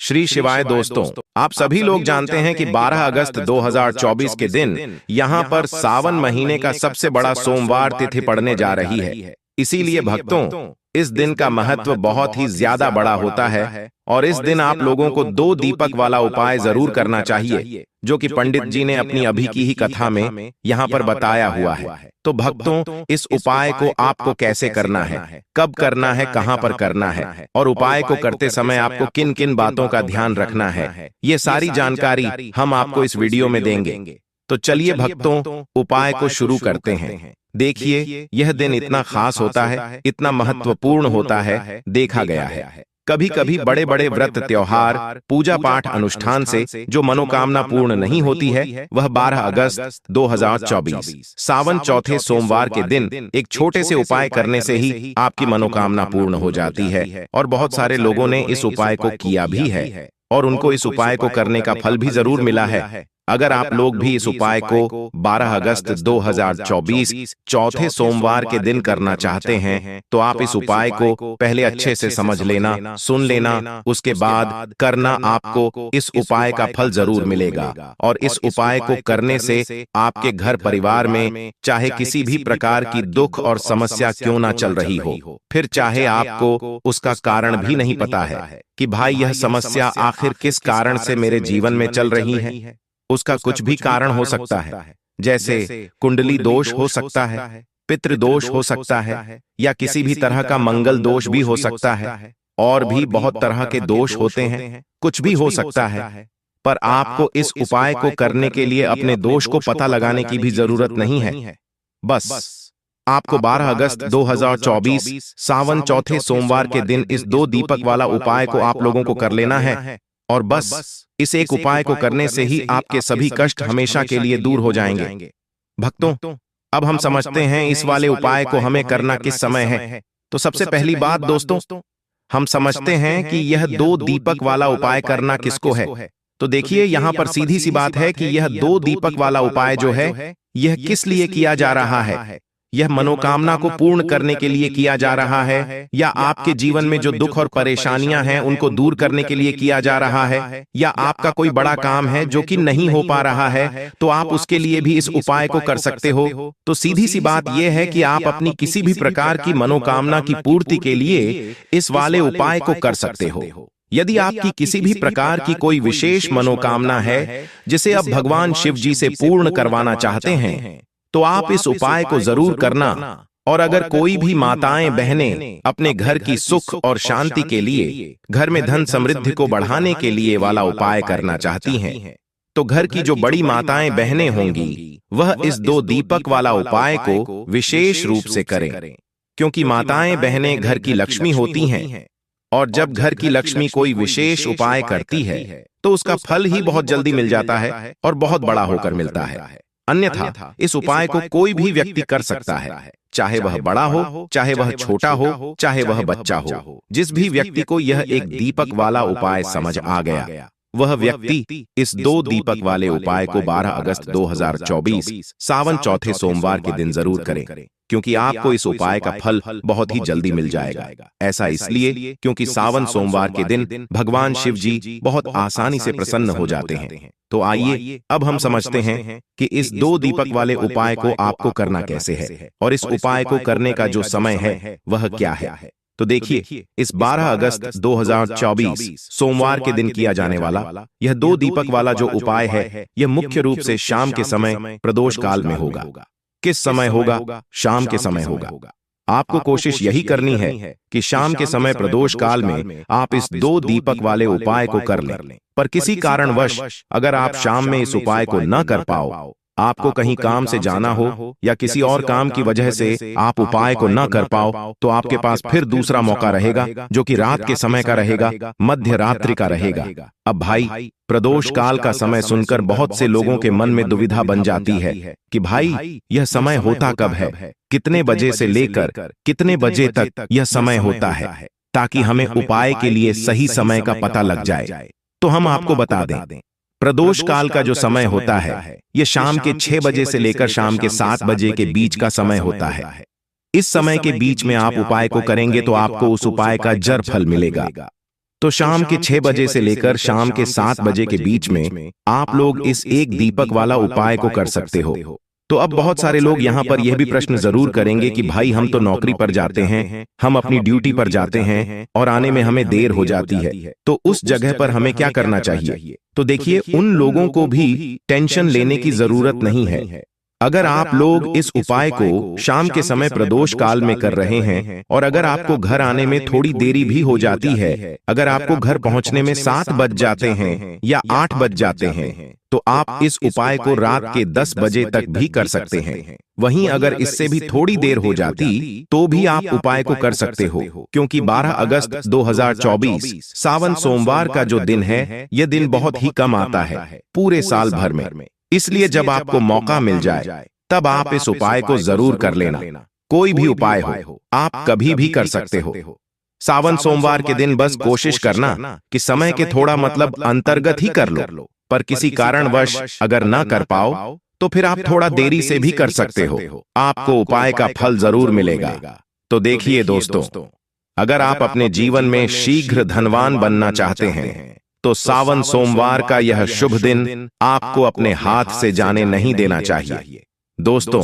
श्री शिवाय दोस्तों, आप सभी लोग जानते हैं कि 12 अगस्त 2024 के दिन यहाँ पर सावन महीने का सबसे बड़ा सोमवार तिथि पड़ने जा रही है। इसीलिए भक्तों, इस दिन का महत्व बहुत ही ज्यादा बड़ा होता है और इस दिन आप लोगों को 2 दीपक वाला उपाय जरूर करना चाहिए, जो कि पंडित जी ने अपनी अभी की ही कथा में यहाँ पर बताया हुआ है। तो भक्तों, इस उपाय को आपको कैसे करना है, कब करना है, कहाँ पर करना है और उपाय को करते समय आपको किन किन बातों का ध्यान रखना है, ये सारी जानकारी हम आपको इस वीडियो में देंगे। तो चलिए भक्तों, उपाय को शुरू करते हैं। देखिए, यह दिन इतना खास होता है, इतना महत्वपूर्ण होता है, देखा गया है कभी कभी बड़े बड़े व्रत, त्योहार, पूजा पाठ अनुष्ठान से जो मनोकामना पूर्ण नहीं होती है, वह 12 अगस्त 2024 सावन चौथे सोमवार के दिन एक छोटे से उपाय करने से ही आपकी मनोकामना पूर्ण हो जाती है। और बहुत सारे लोगों ने इस उपाय को किया भी है और उनको इस उपाय को करने का फल भी जरूर मिला है। अगर आप लोग भी इस उपाय को 12 अगस्त 2024 चौथे सोमवार के दिन करना चाहते हैं, तो आप इस उपाय को पहले अच्छे से समझ लेना, सुन लेना, उसके बाद करना। आपको इस उपाय का फल जरूर मिलेगा और इस उपाय को करने से आपके घर परिवार में चाहे किसी भी प्रकार की दुख और समस्या क्यों ना चल रही हो, फिर चाहे आपको उसका कारण भी नहीं पता है कि भाई यह समस्या आखिर किस कारण से मेरे जीवन में चल रही है, उसका कुछ भी कारण हो सकता है। जैसे कुंडली दोष हो सकता है, पितृ दोष हो सकता है, या किसी भी तरह का मंगल दोष भी हो सकता है, और भी बहुत तरह के दोष होते हैं, कुछ भी हो सकता है। पर आपको इस उपाय को करने के लिए अपने दोष को पता लगाने की भी जरूरत नहीं है। बस आपको 12 अगस्त 2024 सावन चौथे सोमवार के दिन इस 2 दीपक वाला उपाय को आप लोगों को कर लेना है और बस इस एक उपाय को करने से ही आपके सभी कष्ट हमेशा के लिए दूर हो जाएंगे। भक्तों, अब हम समझते हैं इस वाले उपाय को हमें करना किस समय है। तो सबसे पहली बात दोस्तों, हम समझते हैं कि यह 2 दीपक वाला उपाय करना किसको है। तो देखिए, यहाँ पर सीधी सी बात है कि यह 2 दीपक वाला उपाय जो है, यह किस लिए किया जा रहा है। यह मनोकामना को पूर्ण करने के लिए किया जा रहा है, या आपके जीवन में जो दुख और परेशानियां हैं उनको दूर करने के लिए किया जा रहा है, या आपका कोई बड़ा काम है जो कि नहीं हो पा रहा है, तो आप उसके लिए भी इस उपाय को कर सकते हो। तो सीधी सी बात यह है कि आप अपनी किसी भी प्रकार की मनोकामना की पूर्ति के लिए इस वाले उपाय को कर सकते हो। यदि आपकी किसी भी प्रकार की कोई विशेष मनोकामना है जिसे अब भगवान शिव जी से पूर्ण करवाना चाहते हैं, तो आप इस उपाय को जरूर करना। और अगर कोई भी माताएं बहनें अपने घर की सुख और शांति के लिए, घर में धन समृद्धि को बढ़ाने के लिए वाला उपाय करना चाहती हैं, तो घर की जो बड़ी माताएं बहनें होंगी, वह इस 2 दीपक वाला उपाय को विशेष रूप से करें, क्योंकि माताएं बहनें घर की लक्ष्मी होती हैं और जब घर की लक्ष्मी कोई विशेष उपाय करती है तो उसका फल ही बहुत जल्दी मिल जाता है और बहुत बड़ा होकर मिलता है। अन्यथा इस उपाय को कोई भी व्यक्ति कर सकता है, चाहे वह बड़ा हो, चाहे वह छोटा हो, चाहे वह बच्चा हो। जिस भी व्यक्ति को यह एक दीपक वाला उपाय समझ आ गया, वह व्यक्ति इस 2 दीपक वाले उपाय को 12 अगस्त 2024 सावन चौथे सोमवार के दिन जरूर करें, क्योंकि आपको इस उपाय का फल बहुत ही जल्दी मिल जाएगा। ऐसा इसलिए क्योंकि सावन सोमवार के दिन भगवान शिव जी बहुत आसानी से प्रसन्न हो जाते हैं। तो आइए अब हम समझते हैं कि इस 2 दीपक वाले उपाय को आपको करना कैसे है और इस उपाय को करने का जो समय है वह क्या है। तो देखिए, इस 12 अगस्त 2024 सोमवार के दिन किया जाने वाला यह 2 दीपक वाला जो उपाय है, यह मुख्य रूप से शाम के समय प्रदोष काल में होगा। किस समय होगा? शाम के समय होगा। आपको कोशिश यही करनी है कि शाम के समय प्रदोष काल में आप इस 2 दीपक वाले उपाय को कर लें। पर किसी कारणवश अगर आप शाम में इस उपाय को न कर पाओ, आपको कहीं काम से जाना हो या किसी और काम की वजह से आप उपाय को न कर पाओ, तो आपके पास फिर दूसरा मौका रहेगा, जो कि रात के समय का रहेगा, मध्य रात्रि का रहेगा। अब भाई, प्रदोष काल का समय सुनकर बहुत से लोगों के मन में दुविधा बन जाती है कि भाई यह समय होता कब है, कितने बजे से लेकर कितने बजे तक यह समय होता है, ताकि हमें उपाय के लिए सही समय का पता लग जाए। तो हम आपको बता दें, प्रदोष काल का जो समय होता है, यह शाम के 6 बजे से लेकर शाम के 7 बजे के बीच का समय होता है। इस समय के बीच में आप उपाय को करेंगे तो आपको उस उपाय का जर फल मिलेगा। तो शाम के 6 बजे से लेकर शाम के 7 बजे के बीच में आप लोग इस एक दीपक वाला उपाय को कर सकते हो। तो अब बहुत सारे लोग यहाँ पर यह भी प्रश्न जरूर करेंगे कि भाई हम तो नौकरी पर जाते हैं, हम अपनी ड्यूटी पर जाते हैं और आने में हमें देर हो जाती है, तो उस जगह पर हमें क्या करना चाहिए? तो देखिए, उन लोगों को भी टेंशन लेने की जरूरत नहीं है। अगर आप लोग इस उपाय को शाम के समय प्रदोष काल में कर रहे हैं और अगर आपको घर आने में थोड़ी देरी भी हो जाती है, अगर आपको घर पहुंचने में 7 बज जाते हैं या 8 बज जाते हैं, तो आप इस उपाय को रात के 10 बजे तक भी कर सकते हैं। वहीं अगर इससे भी थोड़ी देर हो जाती तो भी आप उपाय को कर सकते हो, क्योंकि 12 अगस्त 2024 सावन सोमवार का जो दिन है, यह दिन बहुत ही कम आता है पूरे साल भर में। इसलिए जब आपको मौका मिल जाए तब आप इस उपाय को जरूर कर लेना। कोई भी उपाय हो, आप कभी भी कर सकते हो। सावन सोमवार के दिन बस कोशिश करना कि समय के थोड़ा मतलब अंतर्गत ही कर लो, पर किसी कारणवश अगर ना कर पाओ तो फिर आप थोड़ा देरी से भी कर सकते हो, आपको उपाय का फल जरूर मिलेगा। तो देखिए दोस्तों, अगर आप अपने जीवन में शीघ्र धनवान बनना चाहते हैं तो सावन सोमवार का यह शुभ दिन आपको अपने हाथ से जाने नहीं देना चाहिए। दोस्तों,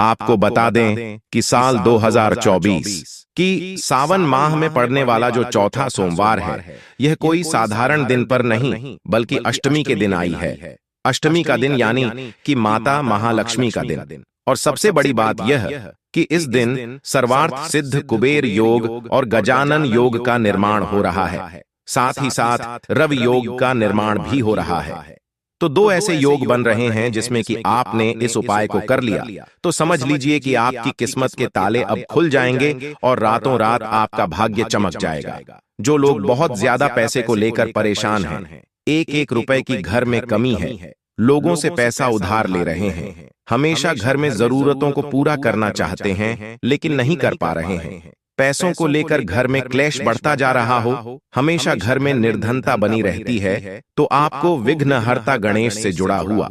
आपको बता दें कि साल 2024 की सावन माह में पड़ने वाला जो चौथा सोमवार है, यह कोई साधारण दिन पर नहीं बल्कि अष्टमी के दिन आई है। अष्टमी का दिन यानी कि माता महालक्ष्मी का दिन। और सबसे बड़ी बात यह कि इस दिन सर्वार्थ सिद्ध कुबेर योग और गजानन योग का निर्माण हो रहा है। साथ ही साथ रवि योग का निर्माण भी हो रहा है। तो दो ऐसे योग बन रहे हैं जिसमें कि आपने इस उपाय को कर लिया तो समझ लीजिए कि आपकी किस्मत के ताले अब खुल जाएंगे और रातों रात आपका भाग्य चमक जाएगा। जो लोग बहुत ज्यादा पैसे को लेकर परेशान हैं, एक एक रुपए की घर में कमी है, लोगों से पैसा उधार ले रहे हैं, हमेशा घर में जरूरतों को पूरा करना चाहते हैं लेकिन नहीं कर पा रहे हैं, पैसों को लेकर घर में क्लेश बढ़ता जा रहा हो, हमेशा घर में निर्धनता बनी रहती है, तो आपको विघ्नहर्ता गणेश से जुड़ा हुआ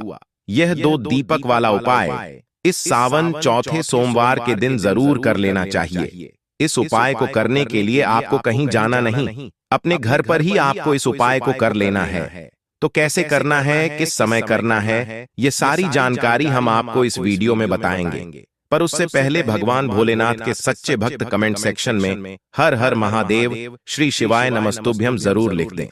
यह 2 दीपक वाला उपाय इस सावन चौथे सोमवार के दिन जरूर कर लेना चाहिए। इस उपाय को करने के लिए आपको कहीं जाना नहीं, अपने घर पर ही आपको इस उपाय को कर लेना है। तो कैसे करना है, किस समय करना है, ये सारी जानकारी हम आपको इस वीडियो में बताएंगे। पर उससे पहले भगवान भोलेनाथ के सच्चे भक्त कमेंट सेक्शन में हर हर महादेव, श्री शिवाय नमस्तुभ्यम जरूर लिख दें।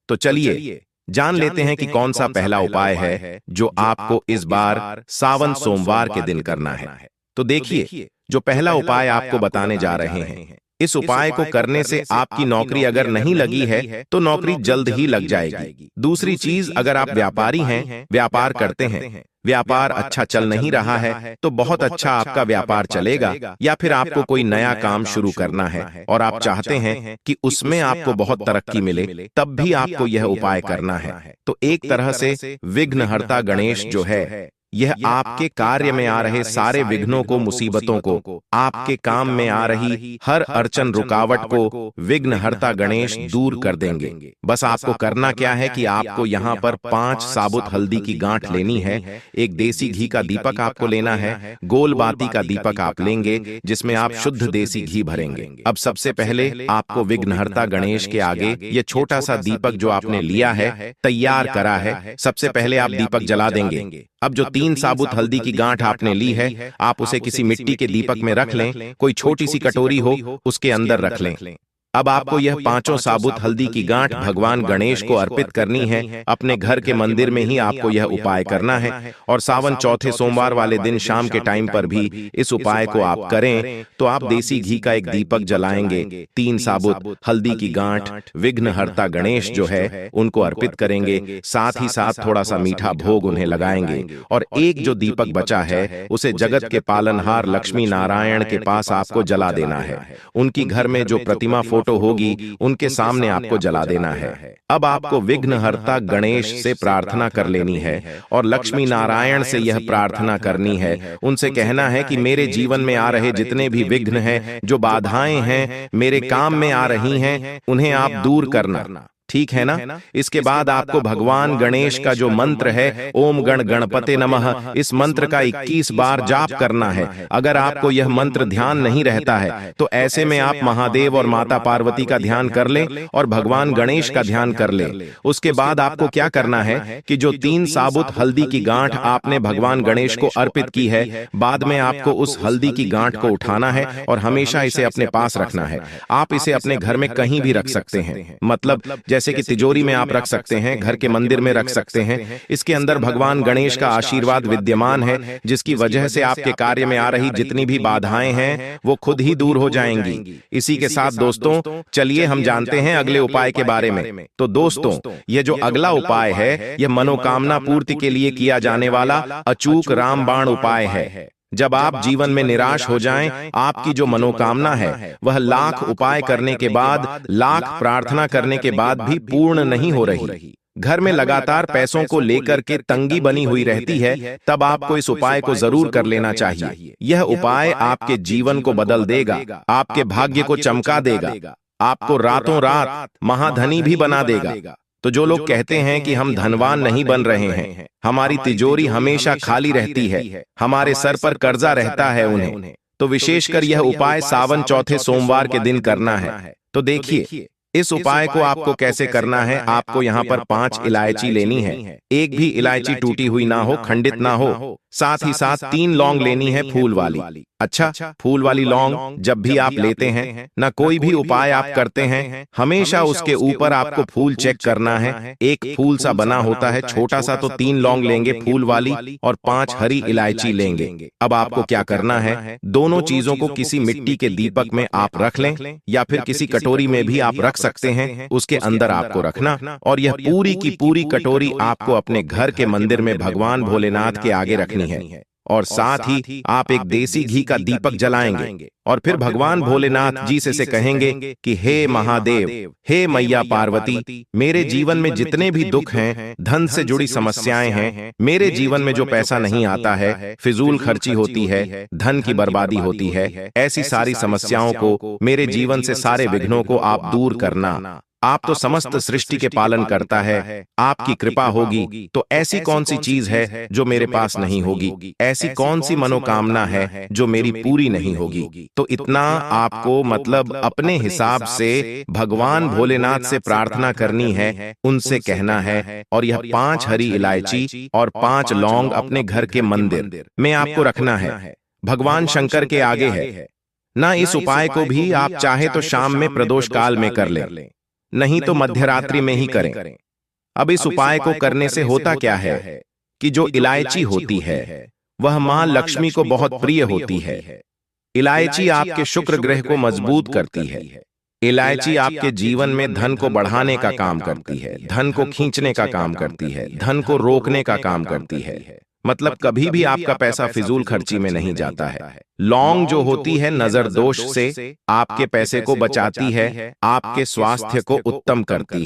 तो चलिए जान लेते हैं कि कौन सा पहला उपाय है जो आपको इस बार सावन सोमवार के दिन करना है। तो देखिए, जो पहला उपाय आपको बताने जा रहे हैं, इस उपाय को करने से आपकी नौकरी अगर नहीं लगी है तो नौकरी जल्द ही लग जाएगी। दूसरी चीज, अगर आप व्यापारी हैं, व्यापार करते हैं, व्यापार अच्छा चल नहीं रहा है तो बहुत अच्छा आपका व्यापार चलेगा, या फिर आपको कोई नया काम शुरू करना है और आप चाहते हैं कि उसमें आपको बहुत तरक्की मिले, तब भी आपको यह उपाय करना है। तो एक तरह से विघ्नहर्ता गणेश जो है, यह आपके कार्य में आ रहे सारे विघ्नों को, मुसीबतों को, आपके काम में आ रही हर अड़चन रुकावट को विघ्नहर्ता गणेश दूर कर देंगे। बस आपको करना क्या है कि आपको यहाँ पर 5 साबुत हल्दी की गांठ लेनी है, एक देसी घी का दीपक आपको लेना है, गोल बाती का दीपक आप लेंगे जिसमें आप शुद्ध देसी घी भरेंगे। अब सबसे पहले आपको विघ्नहर्ता गणेश के आगे ये छोटा सा दीपक जो आपने लिया है, तैयार करा है, सबसे पहले आप दीपक जला देंगे। अब जो 3 साबुत हल्दी की गांठ आपने ली है, आप उसे किसी मिट्टी के दीपक में रख लें, कोई छोटी सी कटोरी हो उसके अंदर रख लें। अब आपको यह 5 साबुत हल्दी की गांठ भगवान गणेश को अर्पित करनी है। अपने घर के मंदिर में ही आपको यह उपाय करना है और सावन चौथे सोमवार वाले दिन शाम के टाइम पर भी इस उपाय को आप करें तो आप देसी घी का एक दीपक जलाएंगे, 3 साबुत हल्दी की गांठ विघ्नहर्ता गणेश जो है उनको अर्पित करेंगे, साथ ही साथ थोड़ा सा मीठा भोग उन्हें लगाएंगे और एक जो दीपक बचा है उसे जगत के पालनहार लक्ष्मी नारायण के पास आपको जला देना है। उनकी घर में जो प्रतिमा होगी उनके सामने आपको जला देना है। अब आपको विघ्नहर्ता गणेश से प्रार्थना कर लेनी है और लक्ष्मी नारायण से यह प्रार्थना करनी है, उनसे कहना है कि मेरे जीवन में आ रहे जितने भी विघ्न हैं, जो बाधाएं हैं मेरे काम में आ रही हैं, उन्हें आप दूर करना। ठीक है ना? इसके बाद आपको भगवान गणेश का जो मंत्र है, ओम गण गणपते नमः, इस मंत्र का 21 बार जाप करना है। अगर आपको यह मंत्र ध्यान नहीं रहता है तो ऐसे में आप महादेव और माता पार्वती का ध्यान कर लें और भगवान गणेश का ध्यान कर लें। उसके बाद आपको क्या करना है कि जो 3 साबुत हल्दी की गांठ आपने भगवान गणेश को अर्पित की है, बाद में आपको उस हल्दी की गांठ को उठाना है और हमेशा इसे अपने पास रखना है। आप इसे अपने घर में कहीं भी रख सकते हैं, मतलब जैसे कि तिजोरी में आप रख सकते हैं, घर के मंदिर में रख सकते हैं। इसके अंदर भगवान गणेश का आशीर्वाद विद्यमान है, जिसकी वजह से आपके कार्य में आ रही जितनी भी बाधाएं हैं वो खुद ही दूर हो जाएंगी। इसी के साथ दोस्तों, चलिए हम जानते हैं अगले उपाय के बारे में। तो दोस्तों, यह जो अगला उपाय है, यह मनोकामना पूर्ति के लिए किया जाने वाला अचूक रामबाण उपाय है। जब आप जीवन में निराश हो जाएं, आपकी जो मनोकामना है वह लाख उपाय करने के बाद, लाख प्रार्थना करने के बाद भी पूर्ण नहीं हो रही, घर में लगातार पैसों को लेकर के तंगी बनी हुई रहती है, तब आपको इस उपाय को जरूर कर लेना चाहिए। यह उपाय आपके जीवन को बदल देगा, आपके भाग्य को चमका देगा, आपको रातों रात महाधनी भी बना देगा। तो जो लोग कहते हैं कि हम धनवान नहीं बन रहे हैं, हमारी तिजोरी हमेशा खाली रहती है, हमारे सर पर कर्जा रहता है, उन्हें तो विशेषकर यह उपाय सावन चौथे सोमवार के दिन करना है। तो देखिए, इस उपाय को आपको कैसे करना है। आपको यहाँ पर 5 इलायची लेनी है, एक भी इलायची टूटी हुई ना हो, खंडित ना हो। साथ ही साथ 3 लौंग लेनी है, फूल वाली। अच्छा, फूल वाली लौंग जब भी आप लेते हैं ना, कोई भी उपाय आप करते हैं, हमेशा उसके ऊपर आपको फूल चेक करना है। एक फूल सा बना होता है छोटा सा, तो 3 लौंग लेंगे फूल वाली और 5 हरी इलायची लेंगे। अब आपको क्या करना है, दोनों चीजों को किसी मिट्टी के दीपक में आप रख लें या फिर किसी कटोरी में भी आप रख सकते हैं, उसके अंदर आपको रखना। और यह पूरी की पूरी कटोरी आपको अपने घर के मंदिर में भगवान भोलेनाथ के आगे रखनी है। और साथ ही आप एक देसी घी का दीपक जलाएंगे और फिर भगवान भोलेनाथ जी से कहेंगे कि हे महादेव, हे मैया पार्वती, मेरे जीवन में जितने भी दुख हैं, धन से जुड़ी समस्याएं हैं, मेरे जीवन में जो पैसा नहीं आता है, फिजूल खर्ची होती है, धन की बर्बादी होती है, ऐसी सारी समस्याओं को, मेरे जीवन से सारे विघ्नों को आप दूर करना। आप तो समस्त सृष्टि के पालन करता है, आपकी कृपा होगी तो ऐसी कौन सी चीज है जो मेरे पास नहीं होगी, ऐसी कौन सी मनोकामना है जो मेरी पूरी नहीं होगी। तो इतना आपको मतलब अपने हिसाब से भगवान भोलेनाथ से प्रार्थना करनी है, उनसे कहना है। और यह 5 हरी इलायची और 5 लौंग अपने घर के मंदिर में आपको रखना है, भगवान शंकर के आगे है ना। इस उपाय को भी आप चाहे तो शाम में प्रदोष काल में कर लें, नहीं तो मध्यरात्रि में ही करें। अब इस उपाय को करने से होता क्या है कि जो इलायची होती है वह मां लक्ष्मी को बहुत प्रिय होती है। इलायची आपके शुक्र ग्रह को मजबूत करती है। इलायची आपके जीवन में धन को बढ़ाने का काम करती है, धन को खींचने का काम करती है, धन को रोकने का काम करती है। मतलब कभी भी आपका पैसा फिजूल खर्ची में नहीं जाता है। लौंग जो होती है नजर दोष से आपके पैसे को बचाती है, आपके स्वास्थ्य को उत्तम करती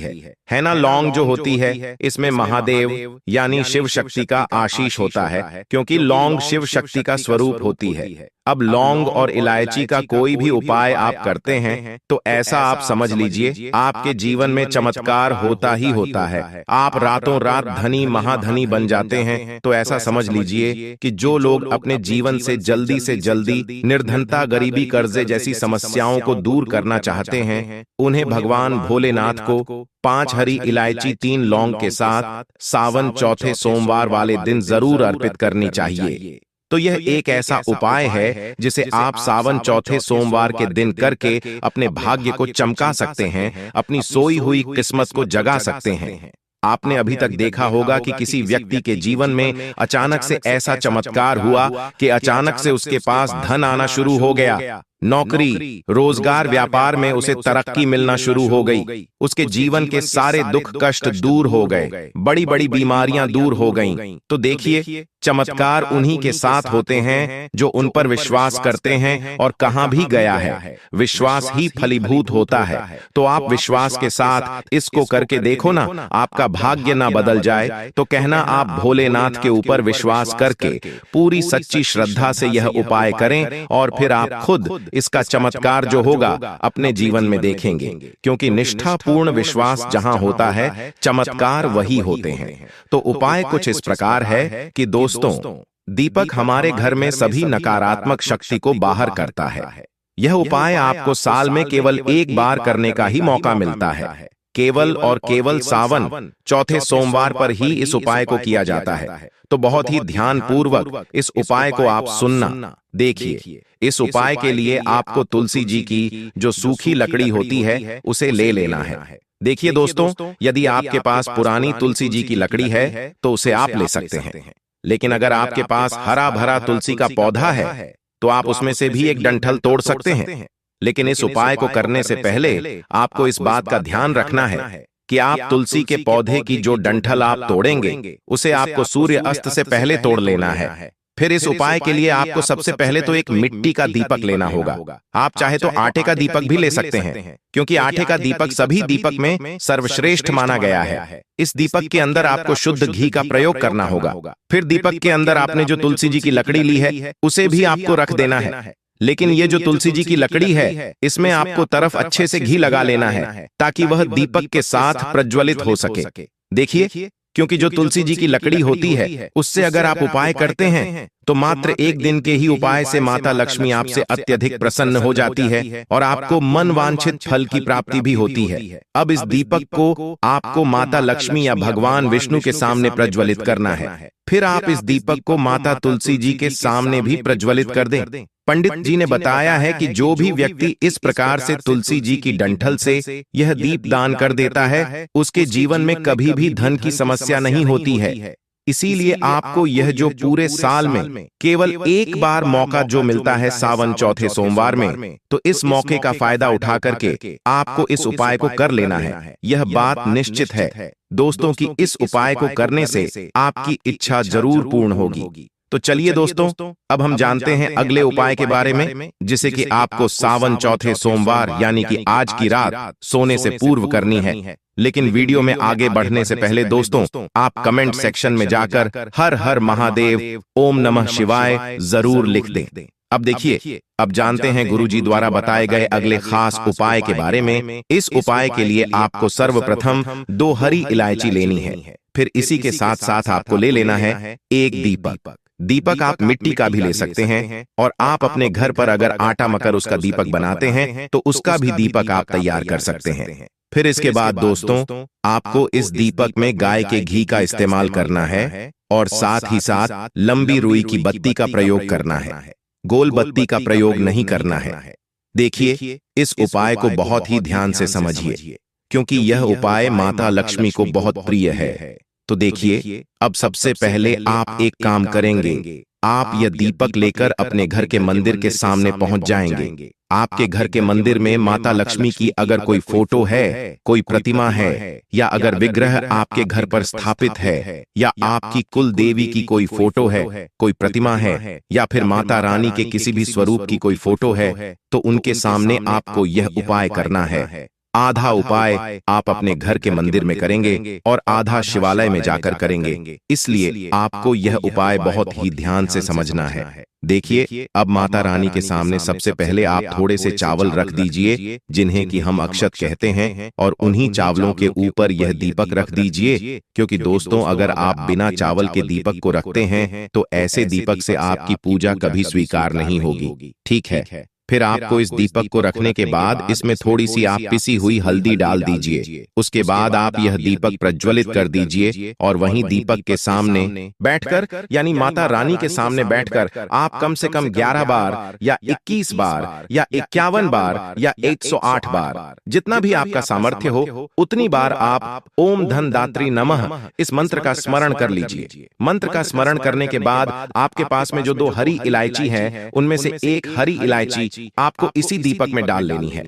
है ना। लौंग जो होती है इसमें महादेव यानी शिव शक्ति का आशीष होता है, क्योंकि लौंग शिव शक्ति का स्वरूप होती है। अब लौंग और इलायची का कोई भी उपाय आप करते हैं तो ऐसा आप समझ लीजिए आपके जीवन में चमत्कार होता ही होता है। आप रातों रात धनी महाधनी बन जाते हैं। तो ऐसा समझ लीजिए कि जो लोग अपने जीवन से जल्दी निर्धनता, गरीबी, कर्जे जैसी समस्याओं को दूर करना चाहते हैं, उन्हें भगवान भोलेनाथ को 5 हरी इलायची 3 लौंग के साथ सावन चौथे सोमवार वाले दिन जरूर अर्पित करनी चाहिए। तो यह एक ऐसा उपाय है जिसे आप सावन चौथे सोमवार के दिन करके अपने भाग्य को चमका सकते हैं, अपनी सोई हुई किस्मत को जगा सकते हैं। आपने अभी तक देखा होगा कि किसी व्यक्ति के जीवन में अचानक से ऐसा चमत्कार हुआ कि अचानक से उसके पास धन आना शुरू हो गया, नौकरी, रोजगार, व्यापार में उसे तरक्की मिलना शुरू हो गई, उसके जीवन के सारे दुख कष्ट दूर हो गए, बड़ी बड़ी बीमारियां दूर हो गईं। तो देखिए, चमत्कार उन्हीं के साथ होते हैं जो उन पर विश्वास करते हैं, और कहां भी गया है विश्वास ही फलीभूत होता है। तो आप विश्वास के साथ इसको करके देखो ना, आपका भाग्य ना बदल जाए तो कहना आप भोलेनाथ के ऊपर विश्वास करके पूरी सच्ची श्रद्धा से यह उपाय करें, और फिर आप खुद इसका चमत्कार जो होगा अपने जीवन में देखेंगे, क्योंकि निष्ठापूर्ण विश्वास जहां होता है चमत्कार वही होते हैं। तो उपाय कुछ इस प्रकार है कि दोस्तों, दीपक हमारे घर में सभी नकारात्मक शक्ति को बाहर करता है। यह उपाय आपको साल में केवल एक बार करने का ही मौका मिलता है। केवल और केवल सावन चौथे सोमवार पर ही इस उपाय को किया जाता है। तो बहुत ही ध्यानपूर्वक इस उपाय को आप सुनना। देखिए, इस उपाय के लिए आपको तुलसी जी की जो सूखी लकड़ी होती है उसे ले लेना है। देखिए दोस्तों, यदि आपके पास पुरानी तुलसी जी की लकड़ी है तो उसे आप ले सकते हैं, लेकिन अगर आपके पास हरा भरा तुलसी का पौधा है तो आप उसमें से भी एक डंठल तोड़ सकते हैं। लेकिन इस उपाय को करने से पहले आपको इस बात का ध्यान रखना है कि आप तुलसी के पौधे की जो डंठल आप तोड़ेंगे उसे आपको सूर्य अस्त से पहले तोड़ लेना है। फिर इस उपाय के लिए आपको सबसे पहले तो एक मिट्टी का दीपक लेना होगा। आप चाहे तो आटे का दीपक भी ले सकते हैं, क्योंकि आटे का दीपक सभी दीपक में सर्वश्रेष्ठ माना गया है। इस दीपक के अंदर आपको शुद्ध घी का प्रयोग करना होगा। फिर दीपक के अंदर आपने जो तुलसी जी की लकड़ी ली है उसे भी आपको रख देना है। लेकिन ये जो तुलसी जी की लकड़ी है इसमें आपको तरफ अच्छे से घी लगा लेना है ताकि वह दीपक के साथ प्रज्वलित हो सके। देखिए, क्योंकि जो तुलसी जी की लकड़ी होती है उससे अगर आप उपाय करते हैं तो मात्र एक दिन के ही उपाय से माता लक्ष्मी आपसे अत्यधिक प्रसन्न हो जाती है और आपको मन वांछित फल की प्राप्ति भी होती है। अब इस दीपक को आपको माता लक्ष्मी या भगवान विष्णु के सामने प्रज्वलित करना है। फिर आप इस दीपक को माता तुलसी जी के सामने भी प्रज्वलित कर दें। पंडित जी ने बताया है कि जो भी व्यक्ति इस प्रकार से तुलसी जी की डंठल से यह दीप दान कर देता है उसके जीवन में कभी भी धन की समस्या नहीं होती है। इसीलिए आपको यह जो पूरे साल में केवल एक बार मौका जो मिलता है सावन चौथे सोमवार में, तो इस मौके का फायदा उठा करके आपको इस उपाय को कर लेना है। यह बात निश्चित है दोस्तों कि इस उपाय को करने से आपकी इच्छा जरूर पूर्ण होगी। तो चलिए दोस्तों, अब हम जानते हैं अगले उपाय के बारे में, जिसे कि आपको सावन चौथे सोमवार यानी कि आज की रात सोने से पूर्व करनी है। लेकिन वीडियो में आगे बढ़ने से पहले दोस्तों, आप कमेंट सेक्शन में जाकर हर हर महादेव, ओम नमः शिवाय जरूर लिख दें। अब देखिए, अब जानते हैं गुरुजी द्वारा बताए गए अगले खास उपाय के बारे में। इस उपाय के लिए आपको सर्वप्रथम 2 हरी इलायची लेनी है। फिर इसी के साथ साथ आपको ले लेना है एक दीपक। दीपक आप मिट्टी का भी ले सकते हैं, और आप अपने घर पर अगर आटा मकर उसका दीपक बनाते हैं तो उसका भी दीपक आप तैयार कर सकते हैं। फिर इसके बाद दोस्तों, आपको इस दीपक में गाय के घी का इस्तेमाल करना है और साथ ही साथ लंबी रुई की बत्ती का प्रयोग करना है। गोल बत्ती का प्रयोग नहीं करना है। देखिए, इस उपाय को बहुत ही ध्यान से समझिए, क्योंकि यह उपाय माता लक्ष्मी को बहुत प्रिय है। तो देखिए, अब सबसे पहले आप एक काम करेंगे। आप यह दीपक लेकर अपने घर के मंदिर के सामने पहुंच जाएंगे। आपके घर के मंदिर में माता लक्ष्मी की अगर कोई फोटो है, कोई प्रतिमा है, या अगर विग्रह आपके घर पर स्थापित है, या आपकी कुल देवी की कोई फोटो है, कोई प्रतिमा है, या फिर माता रानी के किसी भी स्वरूप की कोई फोटो है, तो उनके सामने आपको यह उपाय करना है। आधा उपाय आप अपने घर के मंदिर में करेंगे और आधा शिवालय में जाकर करेंगे। इसलिए आपको यह उपाय बहुत ही ध्यान से समझना है। देखिए, अब माता रानी के सामने सबसे पहले आप थोड़े से चावल रख दीजिए, जिन्हें कि हम अक्षत कहते हैं, और उन्हीं चावलों के ऊपर यह दीपक रख दीजिए। क्योंकि दोस्तों, अगर आप बिना चावल के दीपक को रखते हैं तो ऐसे दीपक से आपकी पूजा कभी स्वीकार नहीं होगी। ठीक है। फिर आपको इस दीपक को रखने के बाद इसमें थोड़ी सी आप पिसी हुई हल्दी डाल दीजिए। उसके बाद आप यह दीपक प्रज्वलित कर दीजिए और वहीं दीपक के सामने बैठकर, यानी माता रानी के सामने बैठकर आप कम से कम 11 बार या 21 बार या 51 बार या 108 बार, जितना भी आपका सामर्थ्य हो उतनी बार आप ओम धन दात्री नमः इस मंत्र का स्मरण कर लीजिए। मंत्र का स्मरण करने के बाद आपके पास में जो 2 हरी इलायची है उनमें से एक हरी इलायची आपको इसी दीपक में डाल लेनी है,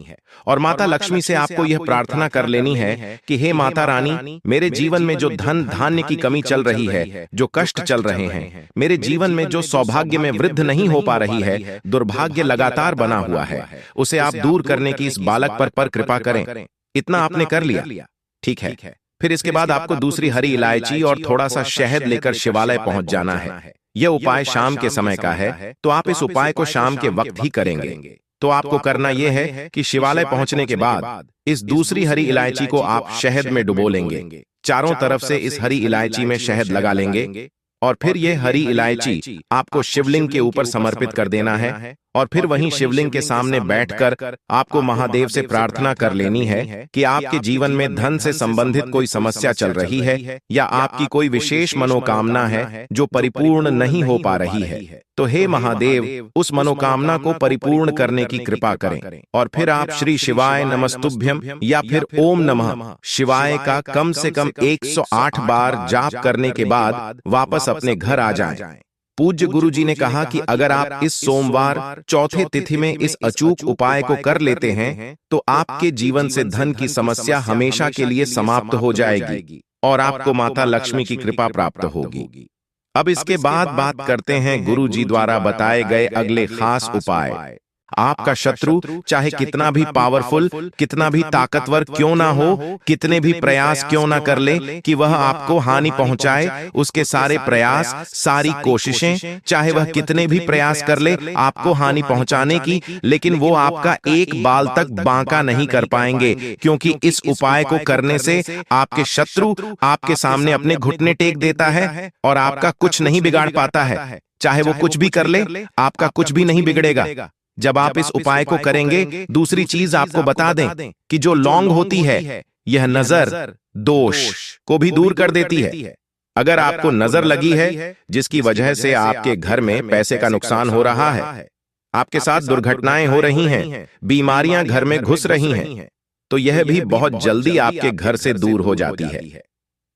और माता लक्ष्मी से आपको यह प्रार्थना कर लेनी है कि हे माता रानी, मेरे जीवन में जो धन धान्य की कमी चल रही है, जो कष्ट चल रहे हैं, मेरे जीवन में जो सौभाग्य में वृद्धि नहीं हो पा रही है, दुर्भाग्य लगातार बना हुआ है, उसे आप दूर करने की इस बालक पर कृपा करें। इतना आपने कर लिया, ठीक है। फिर इसके बाद आपको दूसरी हरी इलायची और थोड़ा सा शहद लेकर शिवालय पहुंच जाना है। यह उपाय शाम के समय का है, तो आप इस उपाय को शाम के वक्त ही करेंगे। तो आपको करना यह है कि शिवालय पहुंचने के बाद इस दूसरी हरी इलायची को आप शहद में डुबो लेंगे। चारों तरफ से इस हरी इलायची में शहद लगा लेंगे और फिर यह हरी इलायची आपको शिवलिंग के ऊपर समर्पित कर देना है और फिर वहीं शिवलिंग के सामने बैठकर आपको महादेव से प्रार्थना कर लेनी है कि आपके जीवन में धन से संबंधित कोई समस्या चल रही है या आपकी कोई विशेष मनोकामना है जो परिपूर्ण नहीं हो पा रही है, तो हे महादेव उस मनोकामना को परिपूर्ण करने की कृपा करें। और फिर आप श्री शिवाय नमस्तुभ्यम या फिर ओम नमः शिवाय का कम से कम 108 बार जाप करने के बाद वापस अपने घर आ जाएं। पूज्य गुरु जी ने कहा कि अगर आप इस सोमवार चौथे तिथि में इस अचूक उपाय को कर लेते हैं तो आपके जीवन से धन की समस्या हमेशा के लिए समाप्त हो जाएगी और आपको माता लक्ष्मी की कृपा प्राप्त होगी। अब इसके बाद बात करते हैं गुरु जी द्वारा बताए गए अगले खास उपाय। आपका शत्रु चाहे कितना भी पावरफुल, कितना भी ताकतवर क्यों ना हो, कितने भी प्रयास क्यों ना कर ले कि वह आपको हानि पहुंचाए, उसके सारे प्रयास, सारी कोशिशें, चाहे वह कितने भी प्रयास कर ले आपको हानि पहुंचाने की, लेकिन वो आपका एक बाल तक बांका नहीं कर पाएंगे, क्योंकि इस उपाय को करने से आपके शत्रु आपके सामने अपने घुटने टेक देता है और आपका कुछ नहीं बिगाड़ पाता है। चाहे वो कुछ भी कर ले, आपका कुछ भी नहीं बिगड़ेगा। जब आप इस उपाय को करेंगे, दूसरी चीज आपको बता दें कि जो लौंग होती है यह नजर दोष को भी दूर कर देती है। अगर आपको नजर लगी है जिसकी वजह से आपके घर में पैसे का नुकसान हो रहा है, आपके साथ दुर्घटनाएं हो रही हैं, बीमारियां घर में घुस रही हैं, तो यह भी बहुत जल्दी आपके घर से दूर हो जाती है।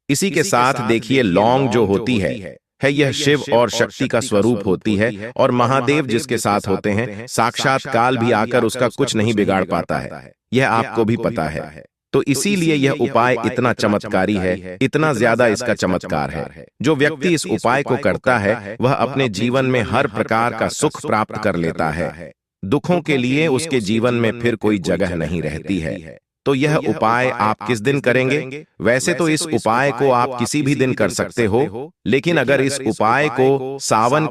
इसी के साथ देखिए, लौंग जो होती है यह शिव और शक्ति का स्वरूप होती है और महादेव जिसके साथ होते हैं साक्षात काल भी आकर उसका कुछ नहीं बिगाड़ पाता है, यह आपको भी पता है। तो इसीलिए यह उपाय इतना चमत्कारी है, इतना ज्यादा इसका चमत्कार है। जो व्यक्ति इस उपाय को करता है वह अपने जीवन में हर प्रकार का सुख प्राप्त कर लेता है। दुखों के लिए उसके जीवन में फिर कोई जगह नहीं रहती है। तो यह उपाय आप किस दिन करेंगे? वैसे तो इस उपाय को आप किसी भी दिन कर सकते हो, लेकिन अगर इस उपाय को सावन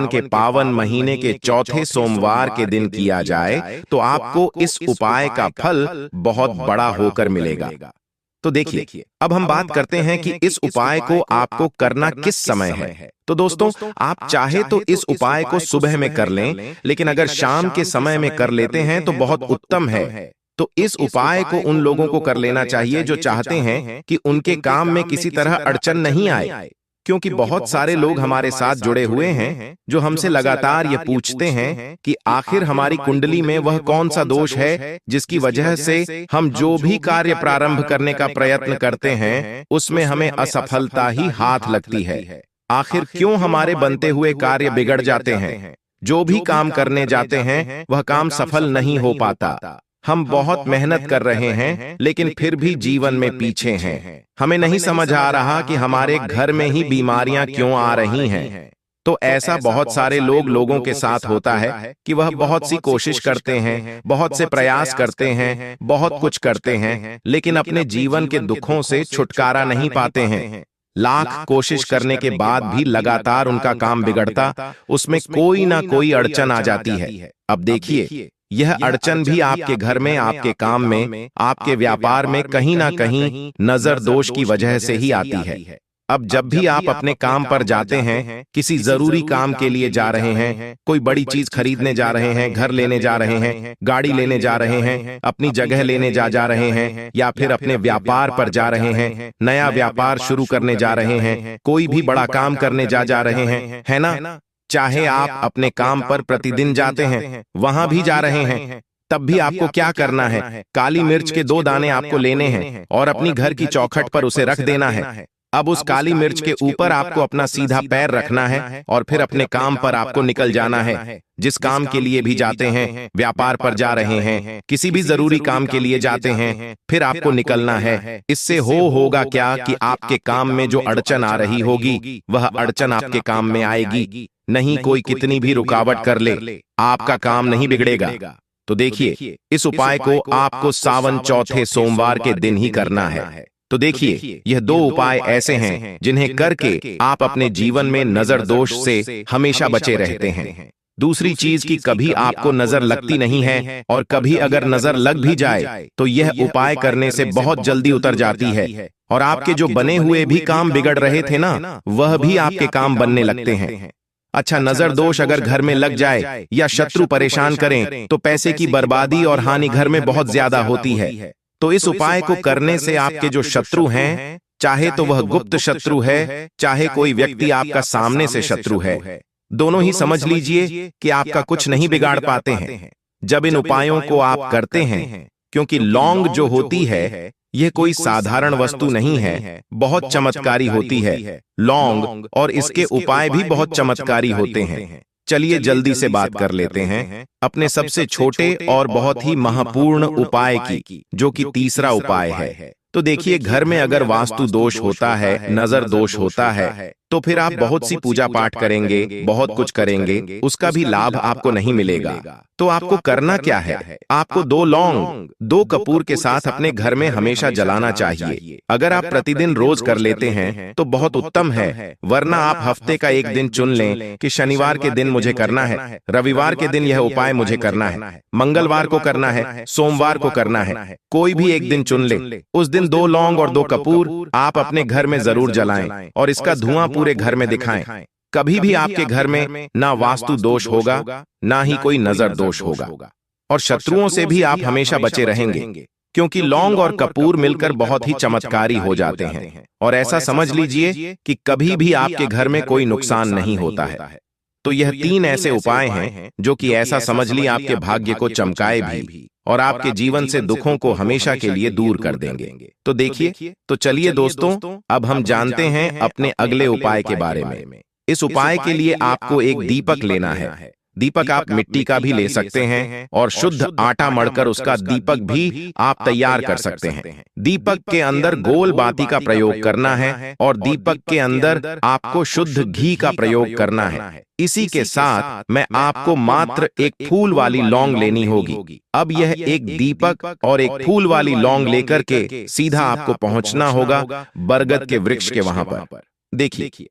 के पावन महीने के चौथे सोमवार के दिन किया जाए तो आपको इस उपाय का फल बहुत बड़ा होकर मिलेगा। तो देखिए, अब हम बात करते हैं कि इस उपाय को आपको करना किस समय है। तो दोस्तों, आप चाहे तो इस उपाय को सुबह में कर लें, लेकिन अगर शाम के समय में कर लेते हैं तो बहुत उत्तम है। तो इस उपाय को उन लोगों को कर लेना चाहिए जो चाहते हैं कि उनके काम में किसी तरह अड़चन नहीं आए, क्योंकि बहुत सारे लोग हमारे साथ जुड़े हुए हैं जो हमसे लगातार ये पूछते हैं कि आखिर हमारी कुंडली में वह कौन सा दोष है जिसकी वजह से हम जो भी कार्य प्रारंभ करने का प्रयत्न करते हैं उसमें हमें असफलता ही हाथ लगती है। आखिर क्यों हमारे बनते हुए कार्य बिगड़ जाते हैं? जो भी काम करने जाते हैं वह काम सफल नहीं हो पाता। हम बहुत मेहनत कर रहे हैं लेकिन फिर भी जीवन में पीछे हैं। हमें नहीं समझ आ रहा कि हमारे घर में ही बीमारियां क्यों आ रही हैं। तो ऐसा बहुत सारे लोगों के साथ होता है कि वह बहुत सी कोशिश करते हैं, बहुत से प्रयास करते हैं, बहुत कुछ करते हैं, लेकिन अपने जीवन के दुखों से छुटकारा नहीं पाते हैं। लाख कोशिश करने के बाद भी लगातार उनका काम बिगड़ता, उसमें कोई ना कोई अड़चन आ जाती है। अब देखिए, यह अड़चन भी आपके घर में, आपके काम में, आपके व्यापार में कहीं ना कहीं नजर दोष की वजह से ही आती है। अब जब भी आप अपने काम पर जाते हैं, किसी जरूरी काम के लिए जा रहे हैं, कोई बड़ी चीज खरीदने जा रहे हैं, घर लेने जा रहे हैं, गाड़ी लेने जा रहे हैं, अपनी जगह लेने जा रहे हैं, या फिर अपने व्यापार पर जा रहे हैं, नया व्यापार शुरू करने जा रहे हैं, कोई भी बड़ा काम करने जा रहे हैं, है ना? चाहे आप अपने काम पर प्रतिदिन जाते हैं, वहां भी जा रहे हैं, तब भी आपको क्या करना है? काली मिर्च के 2 दाने आपको लेने हैं और अपनी घर की चौखट पर उसे रख देना है। अब उस काली मिर्च के ऊपर आपको अपना सीधा पैर रखना है और फिर अपने काम पर आपको निकल जाना है। जिस काम के लिए भी जाते हैं, व्यापार पर जा रहे हैं, किसी भी जरूरी काम के लिए जाते हैं, फिर आपको निकलना है। इससे होगा क्या कि आपके काम में जो अड़चन आ रही होगी वह अड़चन आपके काम में आएगी नहीं। कोई कितनी भी रुकावट कर ले, आपका काम नहीं बिगड़ेगा। तो देखिए, इस उपाय को आपको सावन चौथे सोमवार के दिन ही करना है। तो देखिए, यह 2 उपाय ऐसे हैं जिन्हें करके आप अपने जीवन में नजर दोष से हमेशा बचे रहते हैं। दूसरी चीज की कभी आपको नजर लगती नहीं है, और कभी अगर नजर लग भी जाए तो यह उपाय करने से बहुत जल्दी उतर जाती है, और आपके जो बने हुए भी काम बिगड़ रहे थे ना, वह भी आपके काम बनने लगते हैं। अच्छा, नजर दोष अगर घर में लग जाए या शत्रु परेशान करें तो पैसे की बर्बादी और हानि घर में बहुत ज्यादा होती है। तो इस उपाय को करने से आपके जो शत्रु हैं, चाहे तो वह गुप्त शत्रु है, चाहे कोई व्यक्ति आपका सामने से शत्रु है, दोनों ही समझ लीजिए कि आपका कुछ नहीं बिगाड़ पाते हैं जब इन उपायों को आप करते हैं। क्योंकि लौंग जो होती है यह कोई साधारण वस्तु नहीं है, बहुत चमत्कारी होती है लौंग, और इसके उपाय भी बहुत चमत्कारी होते हैं। चलिए जल्दी से बात कर लेते हैं अपने सबसे छोटे और बहुत ही महत्वपूर्ण उपाय की, जो कि तीसरा उपाय है। तो देखिए, घर में अगर वास्तु दोष होता है, नजर दोष होता है, तो फिर आप बहुत सी पूजा पाठ करेंगे, बहुत कुछ करेंगे, उसका भी लाभ आपको नहीं मिलेगा। तो आपको करना क्या है? आपको 2 लौंग 2 कपूर के साथ अपने घर में हमेशा जलाना चाहिए। अगर आप प्रतिदिन रोज कर लेते हैं तो बहुत उत्तम है, वरना आप हफ्ते का एक दिन चुन लें कि शनिवार के दिन मुझे करना है, रविवार के दिन यह उपाय मुझे करना है, मंगलवार को करना है, सोमवार को करना है, कोई भी एक दिन चुन ले। उस दिन 2 लौंग और 2 कपूर आप अपने घर में जरूर जलाएं और इसका धुआं पूरे घर में दिखाएं। कभी भी आपके घर में ना वास्तु दोष होगा, ना ही कोई नजर दोष होगा, और शत्रुओं से भी आप हमेशा बचे रहेंगे, क्योंकि लौंग और कपूर मिलकर बहुत ही चमत्कारी हो जाते हैं। और ऐसा समझ लीजिए कि कभी भी आपके घर में कोई नुकसान नहीं होता है। तो यह 3 ऐसे उपाय हैं जो कि ऐसा समझ ली आपके भाग्य को चमकाए भी और आपके जीवन से दुखों को हमेशा के लिए दूर कर देंगे। तो देखिए, तो चलिए दोस्तों, अब हम जानते हैं अपने अगले उपाय के बारे में। इस उपाय के लिए आपको एक दीपक लेना है। दीपक आप मिट्टी का भी ले सकते हैं और शुद्ध आटा मढ़कर उसका दीपक भी आप तैयार कर सकते हैं। दीपक के अंदर गोल बाती का प्रयोग करना है और दीपक के अंदर आपको शुद्ध घी का प्रयोग करना है। इसी के साथ मैं आपको मात्र एक फूल वाली लौंग लेनी होगी। अब यह एक दीपक और एक फूल वाली लौंग लेकर के सीधा आपको पहुंचना होगा बरगद के वृक्ष के वहां पर। देखिए,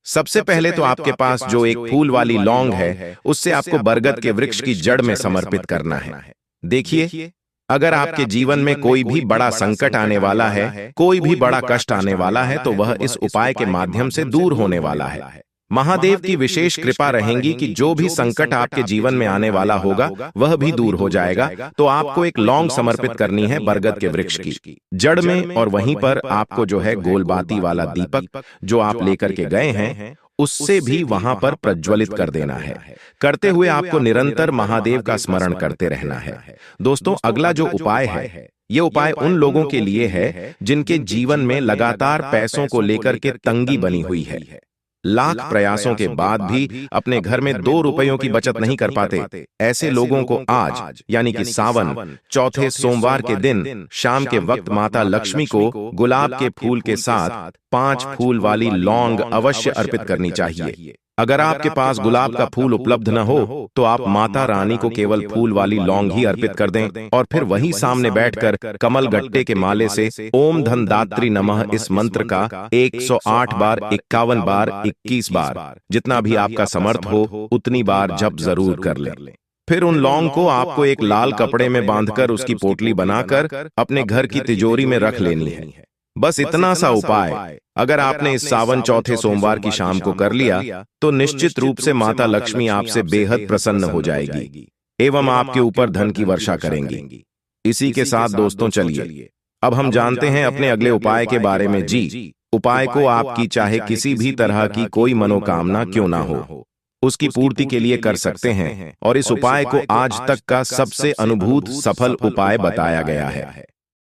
सबसे पहले तो आपके पास जो एक फूल वाली लौंग है, उससे आपको बरगद के वृक्ष की जड़ में समर्पित करना है। देखिए, अगर आपके जीवन में कोई भी बड़ा संकट आने वाला है, कोई भी बड़ा कष्ट आने वाला है, तो वह इस उपाय के माध्यम से दूर होने वाला है। महादेव की विशेष कृपा रहेगी कि जो भी संकट आपके जीवन में आने वाला होगा वह भी दूर हो जाएगा। तो आपको एक लौंग समर्पित करनी है बरगद के वृक्ष की जड़ में, और वहीं पर आपको जो है गोलबाती वाला दीपक जो आप लेकर के गए हैं, उससे भी वहां पर प्रज्वलित कर देना है। करते हुए आपको निरंतर महादेव का स्मरण करते रहना है। दोस्तों, अगला जो उपाय है, ये उपाय उन लोगों के लिए है जिनके जीवन में लगातार पैसों को लेकर के तंगी बनी हुई है। लाख प्रयासों के बाद भी अपने घर में 2 रुपयों की बचत नहीं कर पाते। ऐसे लोगों को आज यानी कि सावन चौथे सोमवार के दिन शाम के वक्त माता लक्ष्मी को गुलाब के फूल के साथ 5 फूल वाली लौंग अवश्य अर्पित करनी चाहिए। अगर आपके पास गुलाब का फूल उपलब्ध न हो तो आप माता रानी को केवल फूल वाली लौंग ही अर्पित कर दें और फिर वहीं सामने बैठकर कमल गट्टे के माले से ओम धनदात्री नमः इस मंत्र का 108 बार, 51 बार, 21 बार, जितना भी आपका समर्थ हो उतनी बार जप जरूर कर लें। फिर उन लौंग को आपको एक लाल कपड़े में बांधकर उसकी पोटली बनाकर अपने घर की तिजोरी में रख लेनी है। बस इतना सा उपाय अगर आपने इस सावन चौथे सोमवार की शाम को कर लिया तो निश्चित रूप से माता लक्ष्मी आपसे बेहद प्रसन्न हो जाएगी एवं आपके ऊपर धन की वर्षा करेंगी। इसी के साथ दोस्तों, चलिए अब हम जानते हैं अपने अगले उपाय के बारे में। जी, उपाय को आपकी चाहे किसी भी तरह की कोई मनोकामना क्यों ना हो, उसकी पूर्ति के लिए कर सकते हैं, और इस उपाय को आज तक का सबसे अनुभूत सफल उपाय बताया गया है।